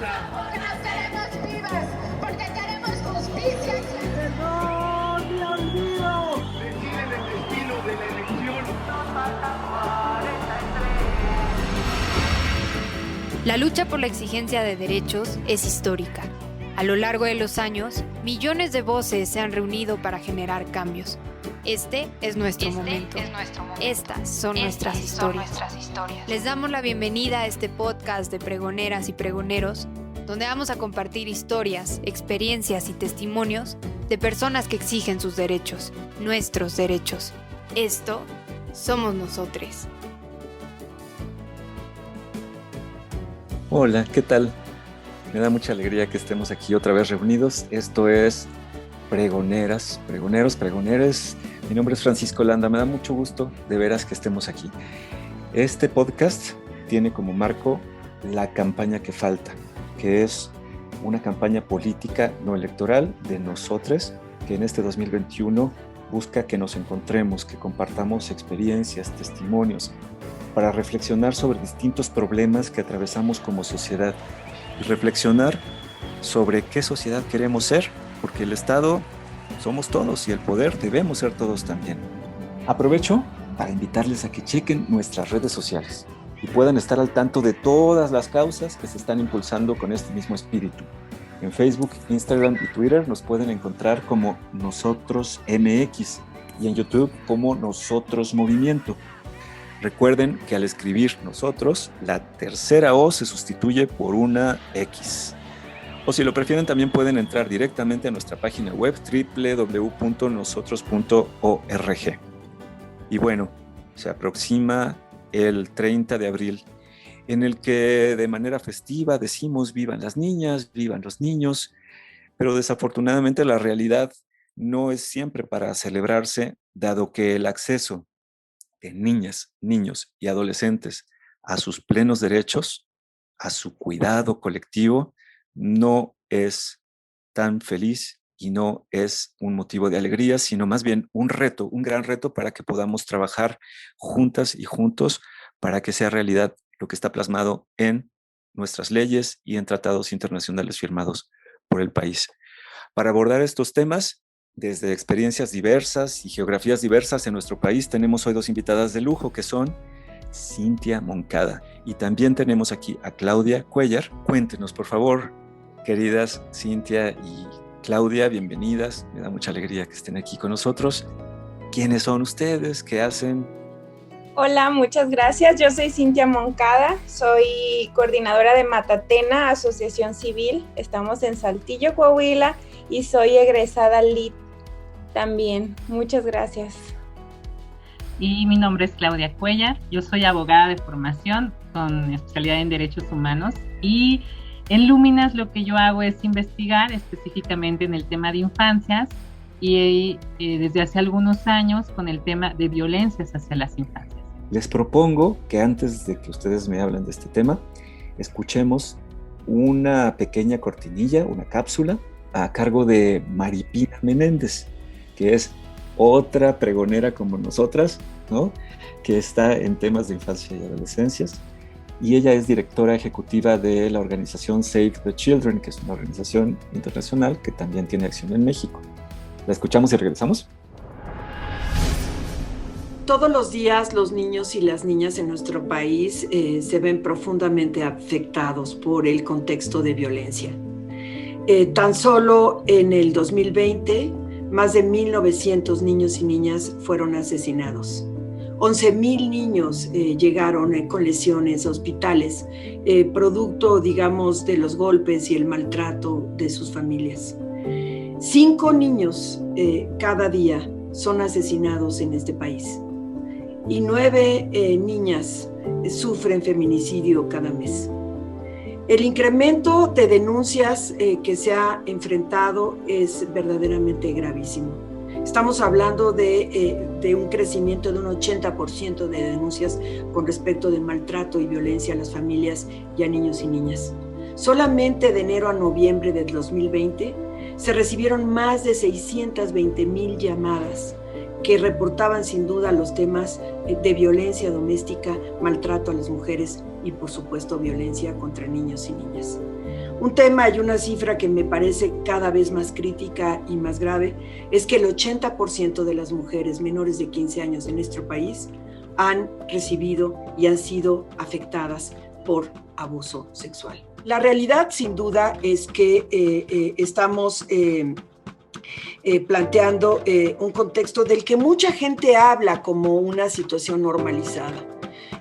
Porque nos queremos vivas, porque queremos justicia. ¡No me olvido! Deciden el destino de la elección. La lucha por la exigencia de derechos es histórica. A lo largo de los años, millones de voces se han reunido para generar cambios. Este es nuestro momento. Estas son nuestras historias. Les damos la bienvenida a este podcast de pregoneras y pregoneros, donde vamos a compartir historias, experiencias y testimonios de personas que exigen sus derechos, nuestros derechos. Esto somos nosotros. Hola, ¿qué tal? Me da mucha alegría que estemos aquí otra vez reunidos. Esto es Pregoneras, Pregoneros, Pregoneres. Mi nombre es Francisco Landa. Me da mucho gusto de veras que estemos aquí. Este podcast tiene como marco la campaña que falta, que es una campaña política no electoral de nosotros, que en este 2021 busca que nos encontremos, que compartamos experiencias, testimonios, para reflexionar sobre distintos problemas que atravesamos como sociedad y reflexionar sobre qué sociedad queremos ser, porque el Estado somos todos y el poder debemos ser todos también. Aprovecho para invitarles a que chequen nuestras redes sociales y puedan estar al tanto de todas las causas que se están impulsando con este mismo espíritu. En Facebook, Instagram y Twitter nos pueden encontrar como Nosotros MX y en YouTube como Nosotros Movimiento. Recuerden que al escribir nosotros, la tercera O se sustituye por una X. O si lo prefieren, también pueden entrar directamente a nuestra página web www.nosotros.org. Y bueno, se aproxima el 30 de abril, en el que de manera festiva decimos vivan las niñas, vivan los niños, pero desafortunadamente la realidad no es siempre para celebrarse, dado que el acceso de niñas, niños y adolescentes a sus plenos derechos, a su cuidado colectivo, no es tan feliz y no es un motivo de alegría, sino más bien un reto, un gran reto para que podamos trabajar juntas y juntos para que sea realidad lo que está plasmado en nuestras leyes y en tratados internacionales firmados por el país. Para abordar estos temas, desde experiencias diversas y geografías diversas en nuestro país, tenemos hoy dos invitadas de lujo que son Cintia Moncada y también tenemos aquí a Claudia Cuellar. Cuéntenos, por favor, queridas Cintia y Claudia, bienvenidas. Me da mucha alegría que estén aquí con nosotros. ¿Quiénes son ustedes? ¿Qué hacen? Hola, muchas gracias. Yo soy Cintia Moncada, soy coordinadora de Matatena, Asociación Civil. Estamos en Saltillo, Coahuila, y soy egresada LIT también. Muchas gracias. Y mi nombre es Claudia Cuellar, yo soy abogada de formación con especialidad en Derechos Humanos y en Luminas lo que yo hago es investigar específicamente en el tema de infancias y desde hace algunos años con el tema de violencias hacia las infancias. Les propongo que antes de que ustedes me hablen de este tema, escuchemos una pequeña cortinilla, una cápsula, a cargo de Maripina Menéndez, que es otra pregonera como nosotras, ¿no? Que está en temas de infancia y adolescencias, y ella es directora ejecutiva de la organización Save the Children, que es una organización internacional que también tiene acción en México. ¿La escuchamos y regresamos? Todos los días los niños y las niñas en nuestro país se ven profundamente afectados por el contexto de violencia. Tan solo en el 2020, más de 1,900 niños y niñas fueron asesinados. 11,000 niños llegaron con lesiones a hospitales, producto, digamos, de los golpes y el maltrato de sus familias. 5 niños cada día son asesinados en este país y 9 niñas sufren feminicidio cada mes. El incremento de denuncias que se ha enfrentado es verdaderamente gravísimo. Estamos hablando de un crecimiento de un 80% de denuncias con respecto de maltrato y violencia a las familias y a niños y niñas. Solamente de enero a noviembre del 2020 se recibieron más de 620,000 llamadas que reportaban sin duda los temas de violencia doméstica, maltrato a las mujeres y por supuesto violencia contra niños y niñas. Un tema y una cifra que me parece cada vez más crítica y más grave es que el 80% de las mujeres menores de 15 años en nuestro país han recibido y han sido afectadas por abuso sexual. La realidad, sin duda, es que estamos planteando un contexto del que mucha gente habla como una situación normalizada.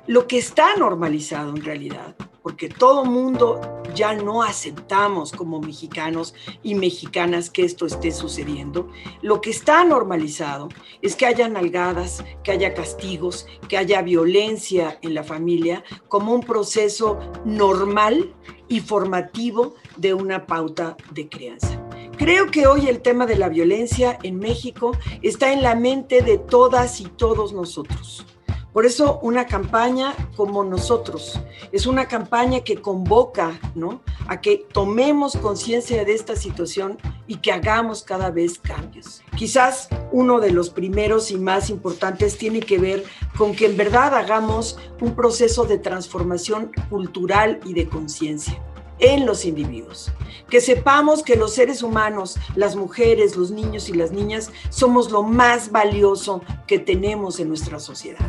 Lo que está normalizado en realidad, porque todo mundo ya no aceptamos como mexicanos y mexicanas que esto esté sucediendo, lo que está normalizado es que haya nalgadas, que haya castigos, que haya violencia en la familia como un proceso normal y formativo de una pauta de crianza. Creo que hoy el tema de la violencia en México está en la mente de todas y todos nosotros. Por eso una campaña como nosotros es una campaña que convoca, ¿no?, a que tomemos conciencia de esta situación y que hagamos cada vez cambios. Quizás uno de los primeros y más importantes tiene que ver con que en verdad hagamos un proceso de transformación cultural y de conciencia en los individuos. Que sepamos que los seres humanos, las mujeres, los niños y las niñas, somos lo más valioso que tenemos en nuestra sociedad.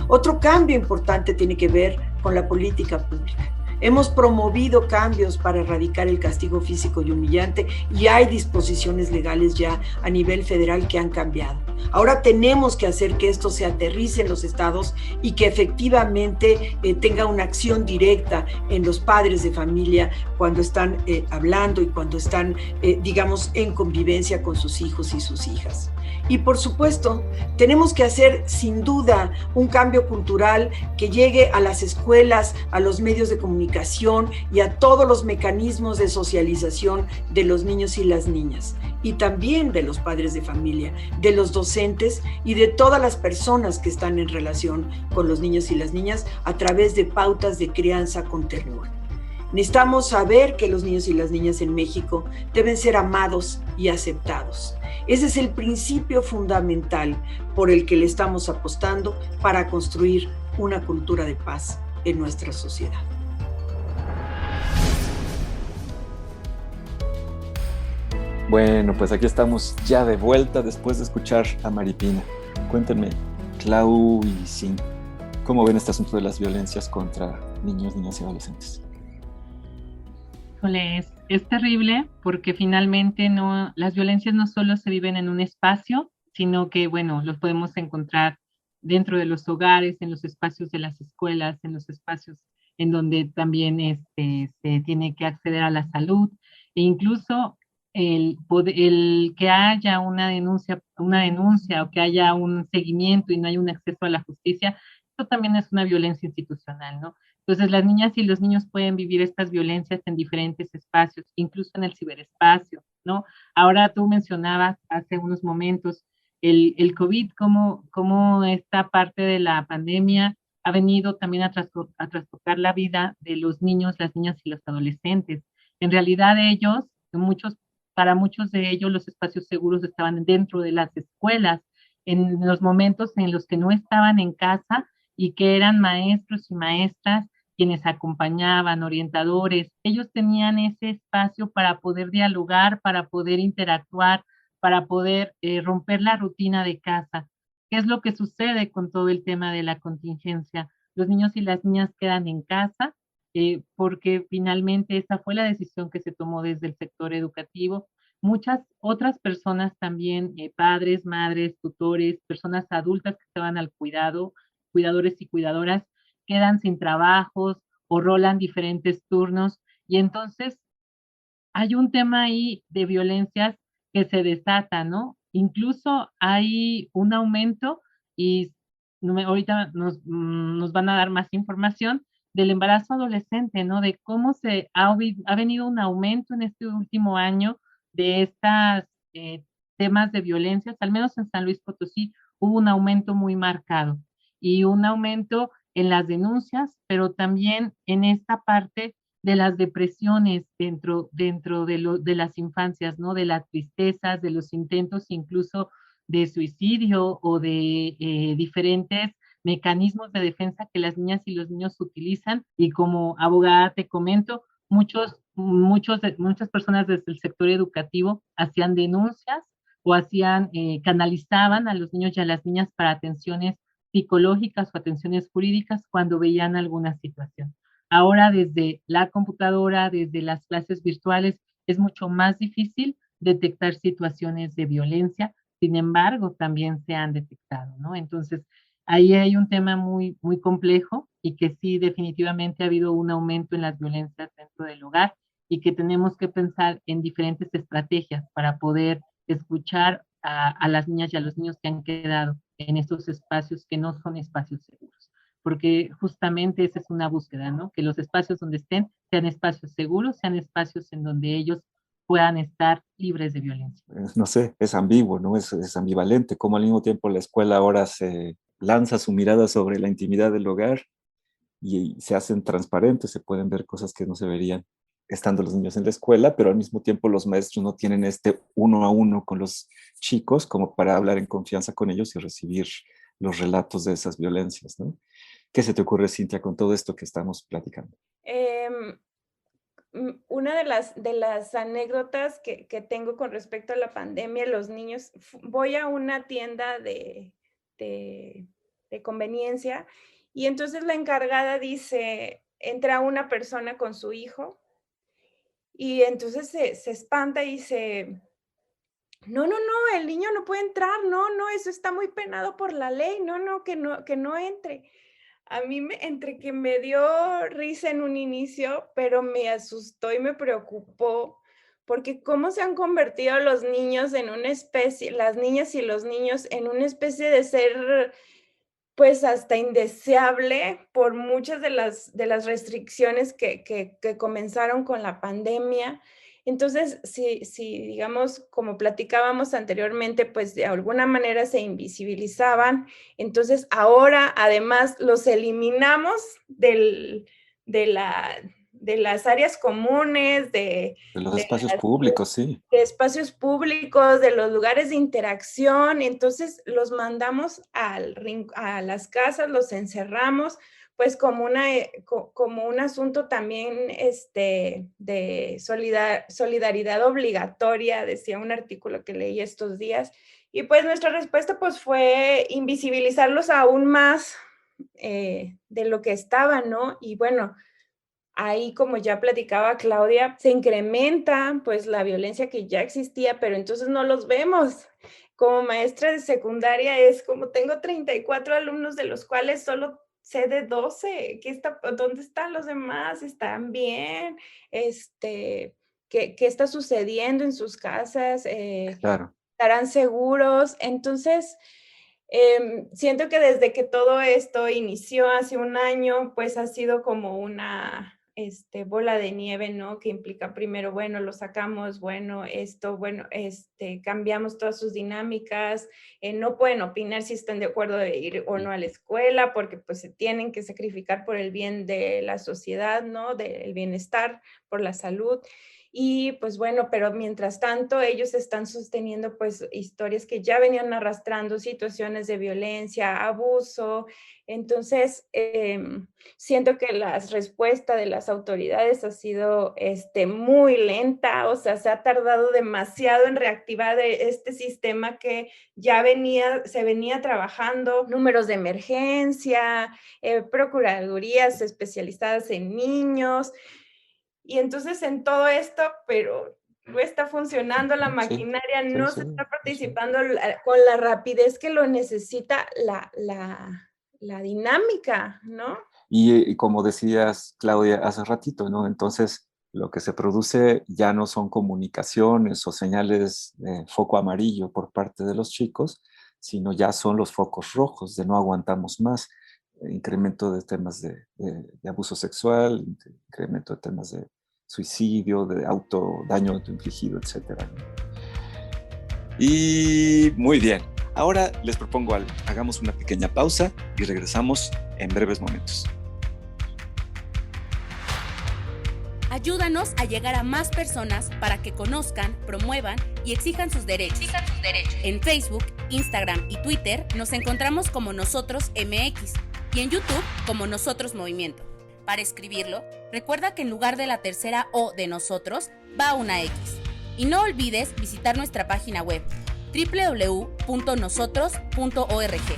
Otro cambio importante tiene que ver con la política pública. Hemos promovido cambios para erradicar el castigo físico y humillante y hay disposiciones legales ya a nivel federal que han cambiado. Ahora tenemos que hacer que esto se aterrice en los estados y que efectivamente tenga una acción directa en los padres de familia cuando están hablando y cuando están, digamos, en convivencia con sus hijos y sus hijas. Y por supuesto, tenemos que hacer sin duda un cambio cultural que llegue a las escuelas, a los medios de comunicación y a todos los mecanismos de socialización de los niños y las niñas, y también de los padres de familia, de los docentes y de todas las personas que están en relación con los niños y las niñas a través de pautas de crianza con ternura. Necesitamos saber que los niños y las niñas en México deben ser amados y aceptados. Ese es el principio fundamental por el que le estamos apostando para construir una cultura de paz en nuestra sociedad. Bueno, pues aquí estamos ya de vuelta después de escuchar a Maripina. Cuéntenme, Clau y Sin, ¿cómo ven este asunto de las violencias contra niños, niñas y adolescentes? Es terrible porque finalmente las violencias no solo se viven en un espacio, sino que, bueno, los podemos encontrar dentro de los hogares, en los espacios de las escuelas, en los espacios en donde también se tiene que acceder a la salud, e incluso el que haya una denuncia o que haya un seguimiento y no haya un acceso a la justicia, esto también es una violencia institucional, ¿no? Entonces, las niñas y los niños pueden vivir estas violencias en diferentes espacios, incluso en el ciberespacio, ¿no? Ahora tú mencionabas hace unos momentos el COVID, cómo esta parte de la pandemia ha venido también a trastocar la vida de los niños, las niñas y los adolescentes. En realidad para muchos de ellos los espacios seguros estaban dentro de las escuelas, en los momentos en los que no estaban en casa y que eran maestros y maestras quienes acompañaban, orientadores. Ellos tenían ese espacio para poder dialogar, para poder interactuar, para poder romper la rutina de casa. ¿Qué es lo que sucede con todo el tema de la contingencia? Los niños y las niñas quedan en casa porque finalmente esa fue la decisión que se tomó desde el sector educativo. Muchas otras personas también, padres, madres, tutores, personas adultas que estaban al cuidado, cuidadores y cuidadoras, quedan sin trabajos o rolan diferentes turnos, y entonces hay un tema ahí de violencias que se desata, ¿no? Incluso hay un aumento, y ahorita nos van a dar más información del embarazo adolescente, ¿no? De cómo ha venido un aumento en este último año de estas temas de violencias. Al menos en San Luis Potosí hubo un aumento muy marcado, y un aumento en las denuncias, pero también en esta parte de las depresiones dentro de las infancias, ¿no? De las tristezas, de los intentos incluso de suicidio o de diferentes mecanismos de defensa que las niñas y los niños utilizan. Y como abogada te comento, muchos muchas personas desde el sector educativo hacían denuncias o canalizaban a los niños y a las niñas para atenciones psicológicas o atenciones jurídicas cuando veían alguna situación. Ahora desde la computadora, desde las clases virtuales, es mucho más difícil detectar situaciones de violencia, sin embargo, también se han detectado, ¿no? Entonces, ahí hay un tema muy, muy complejo y que sí, definitivamente ha habido un aumento en las violencias dentro del hogar y que tenemos que pensar en diferentes estrategias para poder escuchar a las niñas y a los niños que han quedado en estos espacios que no son espacios seguros. Porque justamente esa es una búsqueda, ¿no? Que los espacios donde estén sean espacios seguros, sean espacios en donde ellos puedan estar libres de violencia. No sé, es ambiguo, ¿no? Es ambivalente, como al mismo tiempo la escuela ahora se lanza su mirada sobre la intimidad del hogar y se hacen transparentes, se pueden ver cosas que no se verían estando los niños en la escuela, pero al mismo tiempo los maestros no tienen este uno a uno con los chicos como para hablar en confianza con ellos y recibir los relatos de esas violencias, ¿no? ¿Qué se te ocurre, Cintia, con todo esto que estamos platicando? Una de las anécdotas que tengo con respecto a la pandemia, los niños, voy a una tienda de conveniencia y entonces la encargada dice, entra una persona con su hijo y entonces se espanta y dice, no, el niño no puede entrar, no, eso está muy penado por la ley, que no entre. A mí entre que me dio risa en un inicio, pero me asustó y me preocupó, porque cómo se han convertido los niños en una especie, las niñas y los niños en una especie de ser, pues hasta indeseable por muchas de las restricciones que comenzaron con la pandemia. Entonces, si digamos, como platicábamos anteriormente, pues de alguna manera se invisibilizaban, entonces ahora además los eliminamos de las áreas comunes, de los espacios públicos, sí. De espacios públicos, de los lugares de interacción, entonces los mandamos a las casas, los encerramos, pues como un asunto también de solidaridad obligatoria, decía un artículo que leí estos días, y pues nuestra respuesta pues fue invisibilizarlos aún más de lo que estaban, ¿no? Y bueno, ahí, como ya platicaba Claudia, se incrementa pues la violencia que ya existía, pero entonces no los vemos. Como maestra de secundaria es como tengo 34 alumnos, de los cuales solo sé de 12. ¿Dónde están los demás? ¿Están bien? ¿Qué está sucediendo en sus casas? Claro. ¿Estarán seguros? Entonces, siento que desde que todo esto inició hace un año, pues ha sido como una bola de nieve, ¿no? Que implica primero, bueno, lo sacamos, cambiamos todas sus dinámicas, no pueden opinar si están de acuerdo de ir o no a la escuela, porque pues se tienen que sacrificar por el bien de la sociedad, ¿no? Del bienestar, por la salud. Y pues bueno, pero mientras tanto ellos están sosteniendo pues historias que ya venían arrastrando, situaciones de violencia, abuso. Entonces, siento que la respuesta de las autoridades ha sido muy lenta, o sea, se ha tardado demasiado en reactivar este sistema que ya se venía trabajando, números de emergencia, procuradurías especializadas en niños. Y entonces en todo esto, pero no está funcionando la maquinaria, no se está participando con la rapidez que lo necesita la dinámica, ¿no? Y como decías, Claudia, hace ratito, ¿no? Entonces, lo que se produce ya no son comunicaciones o señales de foco amarillo por parte de los chicos, sino ya son los focos rojos de no aguantamos más. Incremento de temas de abuso sexual, incremento de temas de suicidio, de daño autoinfligido, etc. Y muy bien, ahora les propongo algo. Hagamos una pequeña pausa y regresamos en breves momentos. Ayúdanos a llegar a más personas para que conozcan, promuevan y exijan sus derechos. En Facebook, Instagram y Twitter nos encontramos como Nosotros MX y en YouTube como Nosotros Movimiento. Para escribirlo, Recuerda que en lugar de la tercera O de nosotros, va una X. Y no olvides visitar nuestra página web www.nosotros.org.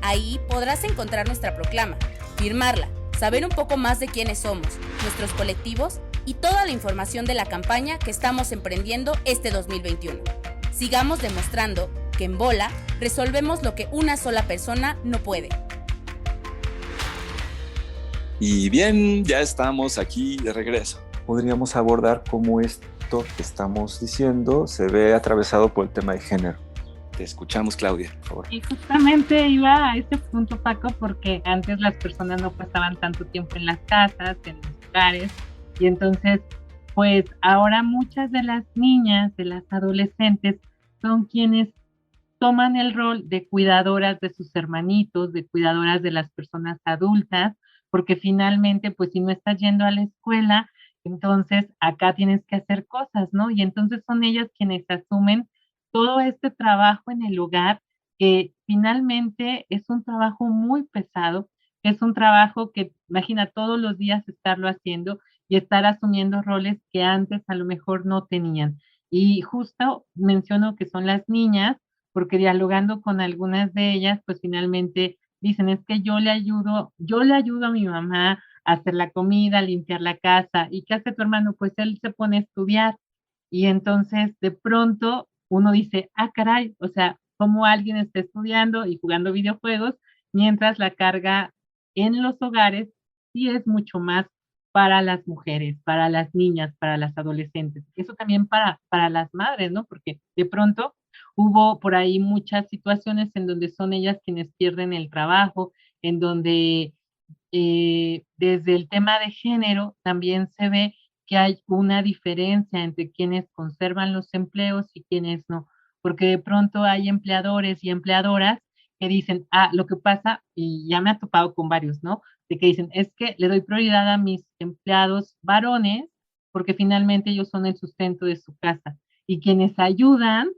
Ahí podrás encontrar nuestra proclama, firmarla, saber un poco más de quiénes somos, nuestros colectivos y toda la información de la campaña que estamos emprendiendo este 2021. Sigamos demostrando que en Bola resolvemos lo que una sola persona no puede. Y bien, ya estamos aquí de regreso. Podríamos abordar cómo esto que estamos diciendo se ve atravesado por el tema de género. Te escuchamos, Claudia, por favor. Y justamente iba a ese punto, Paco, porque antes las personas no pasaban tanto tiempo en las casas, en los hogares, y entonces, pues ahora muchas de las niñas, de las adolescentes, son quienes toman el rol de cuidadoras de sus hermanitos, de cuidadoras de las personas adultas, porque finalmente, pues si no estás yendo a la escuela, entonces acá tienes que hacer cosas, ¿no? Y entonces son ellas quienes asumen todo este trabajo en el hogar, que finalmente es un trabajo muy pesado, es un trabajo que, imagina, todos los días estarlo haciendo y estar asumiendo roles que antes a lo mejor no tenían. Y justo menciono que son las niñas, porque dialogando con algunas de ellas, pues finalmente dicen, es que yo le ayudo a mi mamá a hacer la comida, a limpiar la casa. ¿Y qué hace tu hermano? Pues él se pone a estudiar. Y entonces de pronto uno dice, ah, caray, o sea, cómo alguien está estudiando y jugando videojuegos mientras la carga en los hogares sí es mucho más para las mujeres, para las niñas, para las adolescentes. Eso también para las madres, ¿no? Porque de pronto hubo por ahí muchas situaciones en donde son ellas quienes pierden el trabajo, en donde desde el tema de género también se ve que hay una diferencia entre quienes conservan los empleos y quienes no, porque de pronto hay empleadores y empleadoras que dicen, ah, lo que pasa, y ya me ha topado con varios, ¿no? De que dicen, es que le doy prioridad a mis empleados varones porque finalmente ellos son el sustento de su casa y quienes ayudan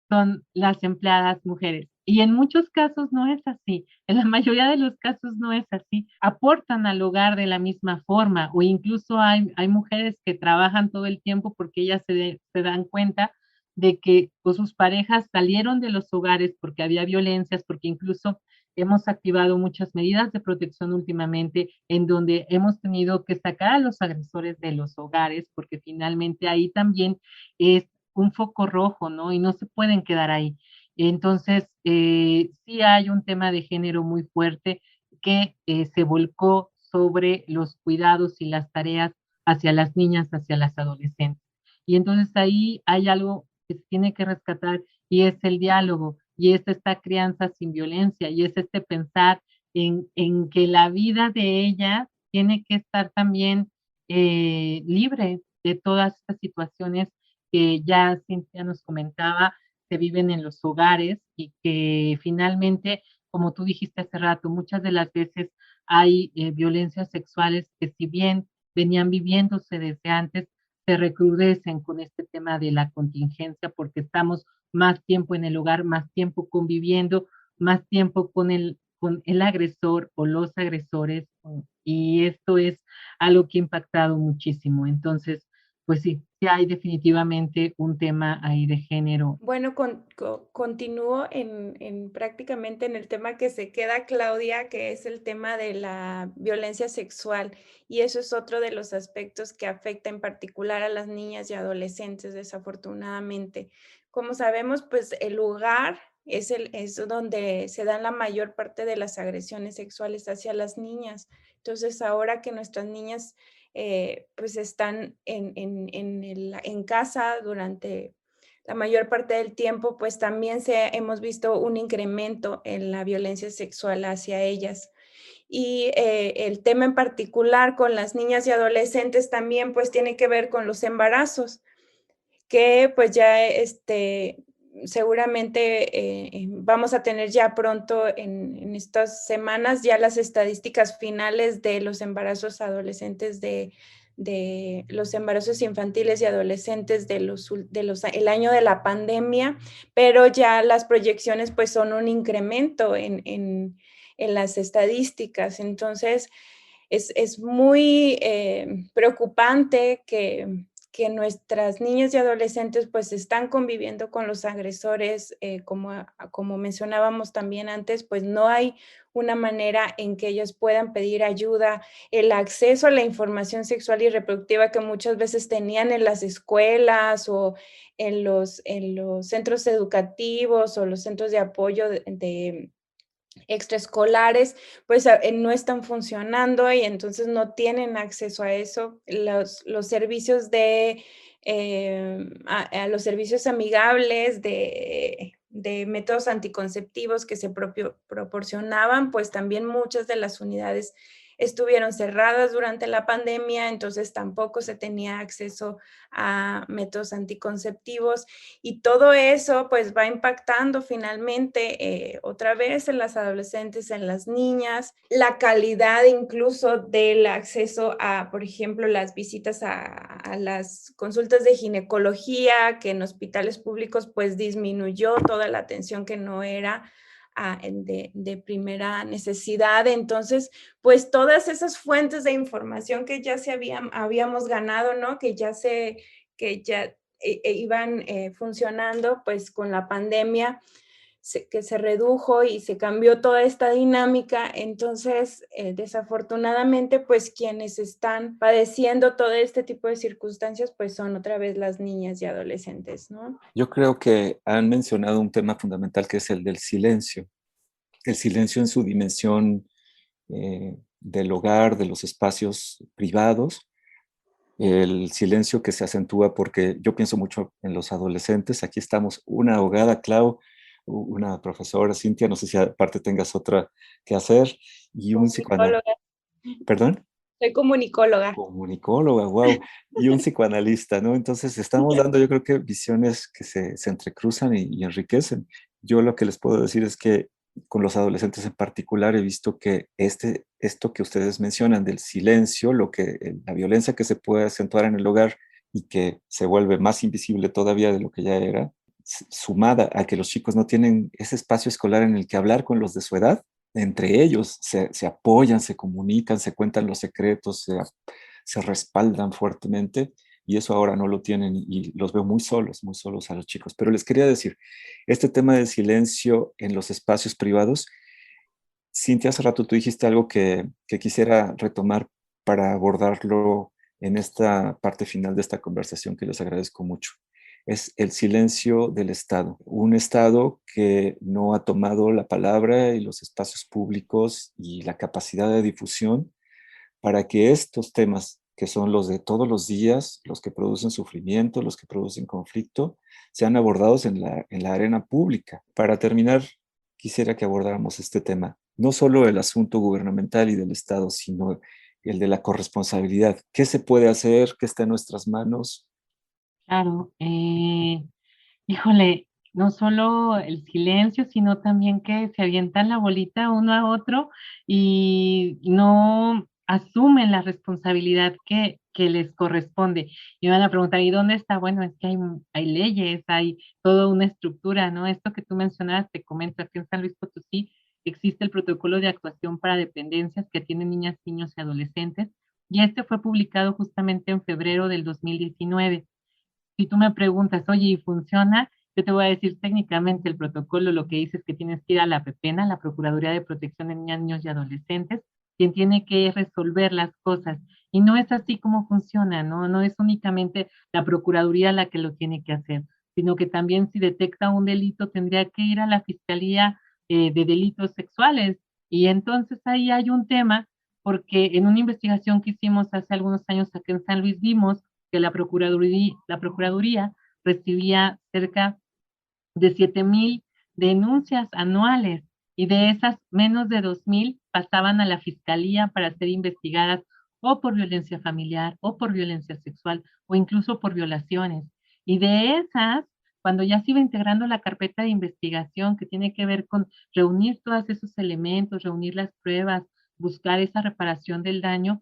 son las empleadas mujeres. Y en muchos casos no es así, en la mayoría de los casos no es así, aportan al hogar de la misma forma o incluso hay mujeres que trabajan todo el tiempo porque ellas se dan cuenta de que pues, sus parejas salieron de los hogares porque había violencias, porque incluso hemos activado muchas medidas de protección últimamente en donde hemos tenido que sacar a los agresores de los hogares porque finalmente ahí también es un foco rojo, ¿no? Y no se pueden quedar ahí. Entonces, sí hay un tema de género muy fuerte que se volcó sobre los cuidados y las tareas hacia las niñas, hacia las adolescentes. Y entonces ahí hay algo que se tiene que rescatar y es el diálogo, y es esta crianza sin violencia, y es este pensar en que la vida de ella tiene que estar también libre de todas estas situaciones que ya Cintia nos comentaba, se viven en los hogares y que finalmente, como tú dijiste hace rato, muchas de las veces hay violencias sexuales que si bien venían viviéndose desde antes, se recrudecen con este tema de la contingencia porque estamos más tiempo en el hogar, más tiempo conviviendo, más tiempo con el agresor o los agresores, y esto es algo que ha impactado muchísimo. Entonces, pues sí hay definitivamente un tema ahí de género. Bueno, continúo prácticamente en el tema que se queda Claudia, que es el tema de la violencia sexual, y eso es otro de los aspectos que afecta en particular a las niñas y adolescentes, desafortunadamente. Como sabemos, pues el hogar es donde se dan la mayor parte de las agresiones sexuales hacia las niñas. Entonces, ahora que nuestras niñas pues están en casa durante la mayor parte del tiempo, pues también hemos visto un incremento en la violencia sexual hacia ellas. Y el tema en particular con las niñas y adolescentes también pues tiene que ver con los embarazos, que pues ya seguramente vamos a tener ya pronto en estas semanas ya las estadísticas finales de los embarazos adolescentes, de los embarazos infantiles y adolescentes el año de la pandemia, pero ya las proyecciones pues son un incremento en las estadísticas. Entonces, es muy preocupante que nuestras niñas y adolescentes pues están conviviendo con los agresores, como mencionábamos también antes, pues no hay una manera en que ellas puedan pedir ayuda, el acceso a la información sexual y reproductiva que muchas veces tenían en las escuelas o en los centros educativos o los centros de apoyo de extraescolares, pues no están funcionando y entonces no tienen acceso a eso. Los servicios a los servicios amigables de métodos anticonceptivos que se proporcionaban, pues también muchas de las unidades estuvieron cerradas durante la pandemia, entonces tampoco se tenía acceso a métodos anticonceptivos y todo eso pues va impactando finalmente otra vez en las adolescentes, en las niñas, la calidad incluso del acceso a, por ejemplo, las visitas a las consultas de ginecología, que en hospitales públicos pues disminuyó toda la atención que no era de primera necesidad. Entonces, pues todas esas fuentes de información que ya habíamos ganado, ¿no? Que ya iban funcionando, pues con la pandemia que se redujo y se cambió toda esta dinámica. Entonces, desafortunadamente, pues quienes están padeciendo todo este tipo de circunstancias, pues son otra vez las niñas y adolescentes, ¿no? Yo creo que han mencionado un tema fundamental que es el del silencio. El silencio en su dimensión del hogar, de los espacios privados, el silencio que se acentúa porque yo pienso mucho en los adolescentes. Aquí estamos, una abogada, Clau, una profesora, Cintia, no sé si aparte tengas otra que hacer, y un psicoanalista. ¿Perdón? Soy comunicóloga. Comunicóloga, wow. Y un psicoanalista, ¿no? Entonces estamos dando, yo creo que visiones que se entrecruzan y enriquecen. Yo lo que les puedo decir es que con los adolescentes en particular he visto que esto que ustedes mencionan del silencio, la violencia que se puede acentuar en el hogar y que se vuelve más invisible todavía de lo que ya era, sumada a que los chicos no tienen ese espacio escolar en el que hablar con los de su edad, entre ellos se apoyan, se comunican, se cuentan los secretos, se respaldan fuertemente, y eso ahora no lo tienen y los veo muy solos a los chicos. Pero les quería decir, este tema del silencio en los espacios privados, Cintia, hace rato tú dijiste algo que quisiera retomar para abordarlo en esta parte final de esta conversación, que les agradezco mucho. Es el silencio del Estado. Un Estado que no ha tomado la palabra y los espacios públicos y la capacidad de difusión para que estos temas, que son los de todos los días, los que producen sufrimiento, los que producen conflicto, sean abordados en la arena pública. Para terminar, quisiera que abordáramos este tema, no solo el asunto gubernamental y del Estado, sino el de la corresponsabilidad. ¿Qué se puede hacer? ¿Qué está en nuestras manos? Claro, híjole, no solo el silencio, sino también que se avientan la bolita uno a otro y no asumen la responsabilidad que les corresponde. Y van a preguntar, ¿y dónde está? Bueno, es que hay leyes, hay toda una estructura, ¿no? Esto que tú mencionabas, te comento, aquí en San Luis Potosí existe el protocolo de actuación para dependencias que tienen niñas, niños y adolescentes, y este fue publicado justamente en febrero del 2019. Si tú me preguntas, oye, ¿y funciona? Yo te voy a decir técnicamente el protocolo, lo que dice es que tienes que ir a la PEPENA, la Procuraduría de Protección de Niñas, Niños y Adolescentes, quien tiene que resolver las cosas. Y no es así como funciona, ¿no? No es únicamente la Procuraduría la que lo tiene que hacer, sino que también si detecta un delito tendría que ir a la Fiscalía de Delitos Sexuales. Y entonces ahí hay un tema, porque en una investigación que hicimos hace algunos años aquí en San Luis vimos que la Procuraduría recibía cerca de 7,000 denuncias anuales y de esas menos de 2,000 pasaban a la Fiscalía para ser investigadas o por violencia familiar o por violencia sexual o incluso por violaciones. Y de esas, cuando ya se iba integrando la carpeta de investigación que tiene que ver con reunir todos esos elementos, reunir las pruebas, buscar esa reparación del daño,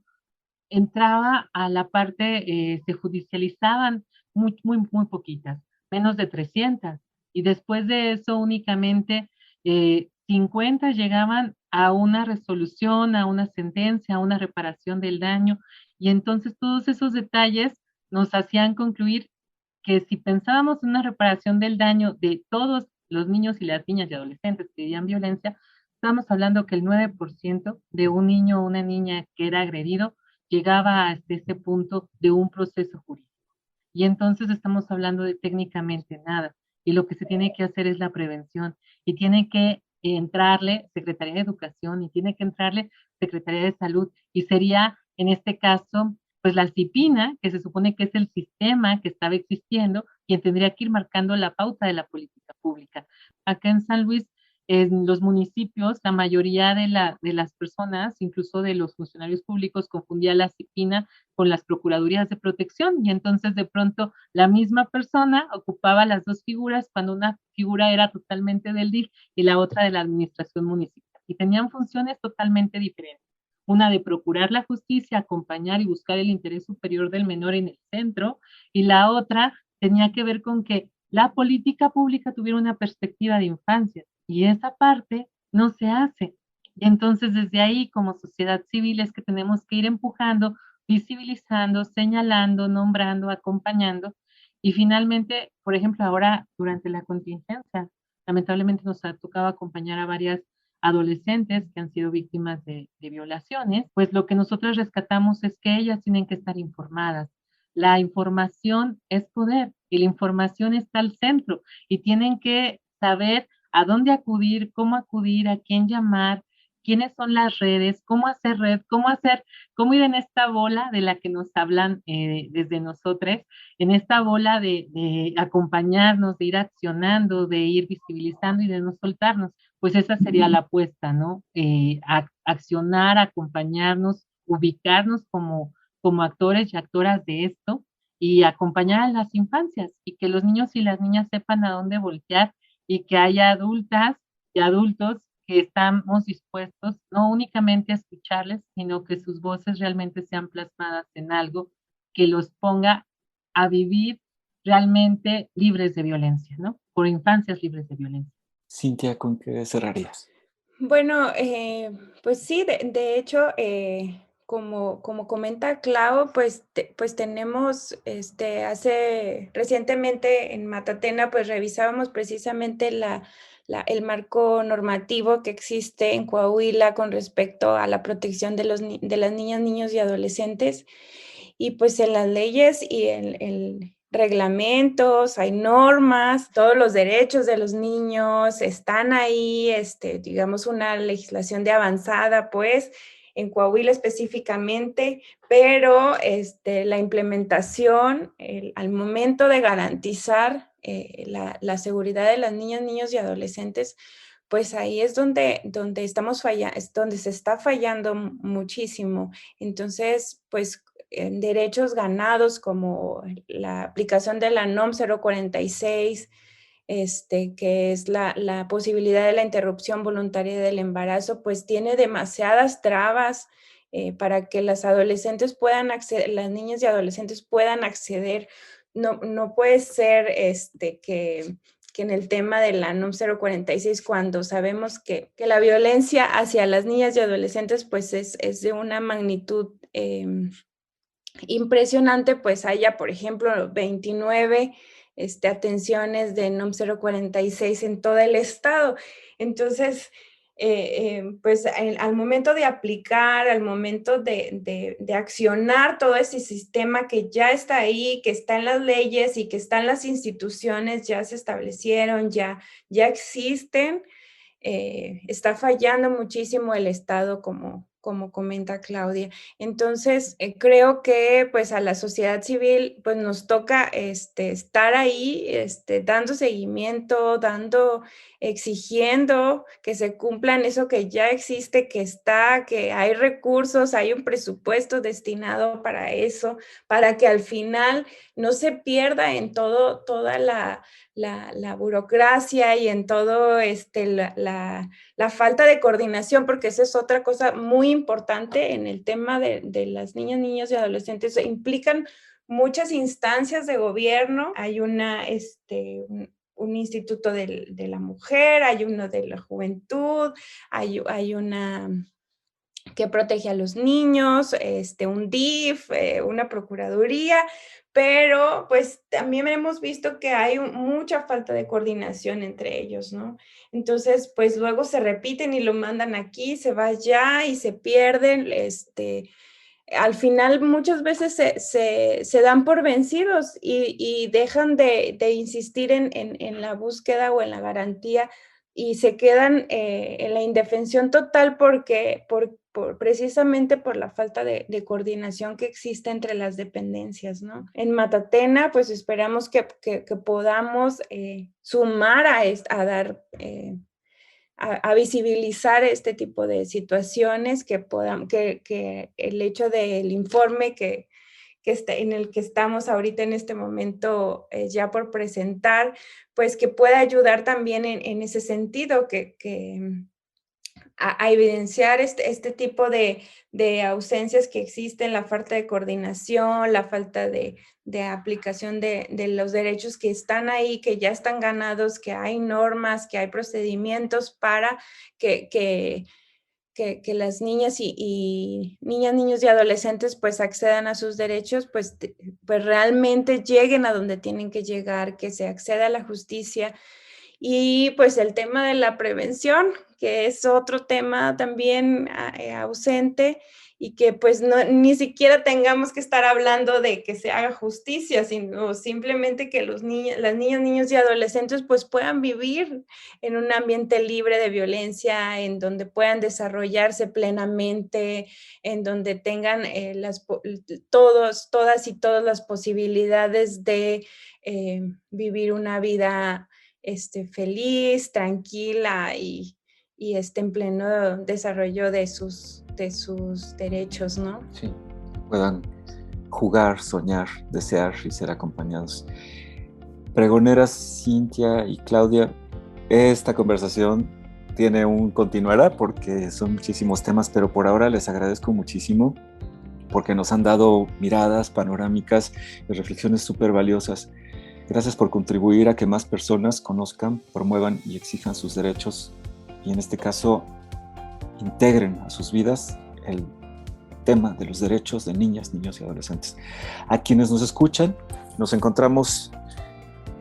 entraba a la parte, se judicializaban muy poquitas, menos de 300. Y después de eso únicamente 50 llegaban a una resolución, a una sentencia, a una reparación del daño. Y entonces todos esos detalles nos hacían concluir que si pensábamos en una reparación del daño de todos los niños y las niñas y adolescentes que vivían violencia, estamos hablando que el 9% de un niño o una niña que era agredido llegaba hasta ese punto de un proceso jurídico. Y entonces estamos hablando de técnicamente nada. Y lo que se tiene que hacer es la prevención. Y tiene que entrarle Secretaría de Educación y tiene que entrarle Secretaría de Salud. Y sería, en este caso, pues la CIPINA, que se supone que es el sistema que estaba existiendo, quien tendría que ir marcando la pauta de la política pública. Acá en San Luis, en los municipios, la mayoría de las personas, incluso de los funcionarios públicos, confundía la CIPINA con las procuradurías de protección y entonces de pronto la misma persona ocupaba las dos figuras cuando una figura era totalmente del DIF y la otra de la administración municipal y tenían funciones totalmente diferentes. Una de procurar la justicia, acompañar y buscar el interés superior del menor en el centro y la otra tenía que ver con que la política pública tuviera una perspectiva de infancia y esa parte no se hace. Y entonces desde ahí como sociedad civil es que tenemos que ir empujando, visibilizando, señalando, nombrando, acompañando y finalmente, por ejemplo, ahora durante la contingencia, lamentablemente nos ha tocado acompañar a varias adolescentes que han sido víctimas de violaciones, pues lo que nosotros rescatamos es que ellas tienen que estar informadas. La información es poder y la información está al centro y tienen que saber a dónde acudir, a quién llamar, quiénes son las redes, cómo hacer red, cómo ir en esta bola de la que nos hablan desde nosotros, en esta bola de acompañarnos, de ir accionando, de ir visibilizando y de no soltarnos. Pues esa sería la apuesta, ¿no? Accionar, acompañarnos, ubicarnos como actores y actoras de esto y acompañar a las infancias y que los niños y las niñas sepan a dónde voltear y que haya adultas y adultos que estamos dispuestos no únicamente a escucharles, sino que sus voces realmente sean plasmadas en algo que los ponga a vivir realmente libres de violencia, ¿no? Por infancias libres de violencia. Cintia, ¿con qué cerrarías? Bueno, pues sí, de hecho, como comenta Clau, pues tenemos, recientemente en Matatena, pues revisábamos precisamente el marco normativo que existe en Coahuila con respecto a la protección de las niñas, niños y adolescentes. Y pues en las leyes y el reglamentos, hay normas, todos los derechos de los niños están ahí, digamos una legislación de avanzada, pues, en Coahuila específicamente, pero la implementación, al momento de garantizar la seguridad de las niñas, niños y adolescentes, pues ahí es donde estamos donde se está fallando muchísimo. Entonces, pues, en derechos ganados como la aplicación de la NOM 046, que es la posibilidad de la interrupción voluntaria del embarazo, pues tiene demasiadas trabas para que las adolescentes puedan acceder, las niñas y adolescentes puedan acceder. No puede ser que en el tema de la NOM 046, cuando sabemos que la violencia hacia las niñas y adolescentes pues es de una magnitud impresionante, pues haya, por ejemplo, 29 atenciones de NOM 046 en todo el estado. Entonces, pues al momento de aplicar, al momento de accionar todo ese sistema que ya está ahí, que está en las leyes y que está en las instituciones, ya se establecieron, ya existen, está fallando muchísimo el Estado como comenta Claudia. Entonces, creo que pues a la sociedad civil pues nos toca estar ahí, dando seguimiento, exigiendo que se cumplan eso que ya existe, que está, que hay recursos, hay un presupuesto destinado para eso, para que al final no se pierda en toda la burocracia y en todo la falta de coordinación, porque esa es otra cosa muy importante en el tema de las niñas, niños y adolescentes. Implican muchas instancias de gobierno. Hay un instituto de la mujer, hay uno de la juventud, hay una que protege a los niños, un DIF, una procuraduría, pero pues también hemos visto que hay mucha falta de coordinación entre ellos, ¿no? Entonces, pues luego se repiten y lo mandan aquí, se va allá y se pierden, al final muchas veces se dan por vencidos y dejan de insistir en la búsqueda o en la garantía y se quedan en la indefensión total precisamente por la falta de coordinación que existe entre las dependencias, ¿no? En Matatena, pues esperamos que podamos sumar a visibilizar este tipo de situaciones, que el hecho del informe en el que estamos ahorita en este momento ya por presentar, pues que pueda ayudar también en ese sentido, a evidenciar este tipo de ausencias que existen, la falta de coordinación, la falta de aplicación de los derechos que están ahí, que ya están ganados, que hay normas, que hay procedimientos para que las niñas niños y adolescentes pues accedan a sus derechos, pues realmente lleguen a donde tienen que llegar, que se acceda a la justicia. Y pues el tema de la prevención, que es otro tema también ausente y que pues ni siquiera tengamos que estar hablando de que se haga justicia, sino simplemente que las niñas, niños y adolescentes pues puedan vivir en un ambiente libre de violencia, en donde puedan desarrollarse plenamente, en donde tengan todas las posibilidades de vivir una vida feliz, tranquila y en pleno desarrollo de sus derechos, ¿no? Sí, puedan jugar, soñar, desear y ser acompañados. Pregoneras Cintia y Claudia, esta conversación tiene un continuará porque son muchísimos temas, pero por ahora les agradezco muchísimo porque nos han dado miradas panorámicas y reflexiones súper valiosas. Gracias por contribuir a que más personas conozcan, promuevan y exijan sus derechos y en este caso integren a sus vidas el tema de los derechos de niñas, niños y adolescentes. A quienes nos escuchan, nos encontramos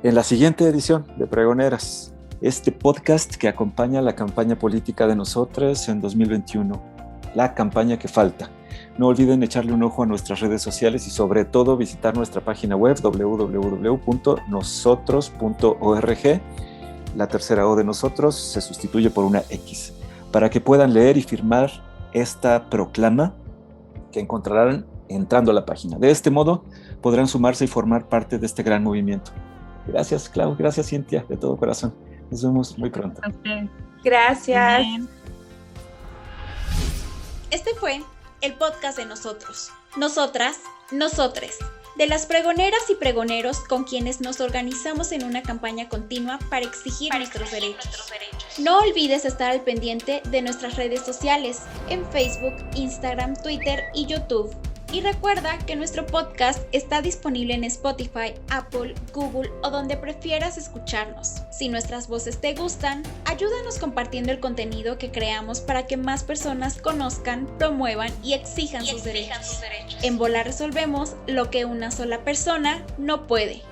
en la siguiente edición de Pregoneras, este podcast que acompaña la campaña política de nosotros en 2021, la campaña que falta. No olviden echarle un ojo a nuestras redes sociales y sobre todo visitar nuestra página web www.nosotros.org. La tercera O de nosotros se sustituye por una X, para que puedan leer y firmar esta proclama que encontrarán entrando a la página. De este modo podrán sumarse y formar parte de este gran movimiento. Gracias, Clau, gracias, Cintia, de todo corazón. Nos vemos muy pronto. Gracias. Bien. Este fue el podcast de nosotros, nosotras, nosotres, de las pregoneras y pregoneros con quienes nos organizamos en una campaña continua para exigir nuestros derechos. No olvides estar al pendiente de nuestras redes sociales en Facebook, Instagram, Twitter y YouTube. Y recuerda que nuestro podcast está disponible en Spotify, Apple, Google o donde prefieras escucharnos. Si nuestras voces te gustan, ayúdanos compartiendo el contenido que creamos para que más personas conozcan, promuevan y exijan sus derechos. En Bola resolvemos lo que una sola persona no puede.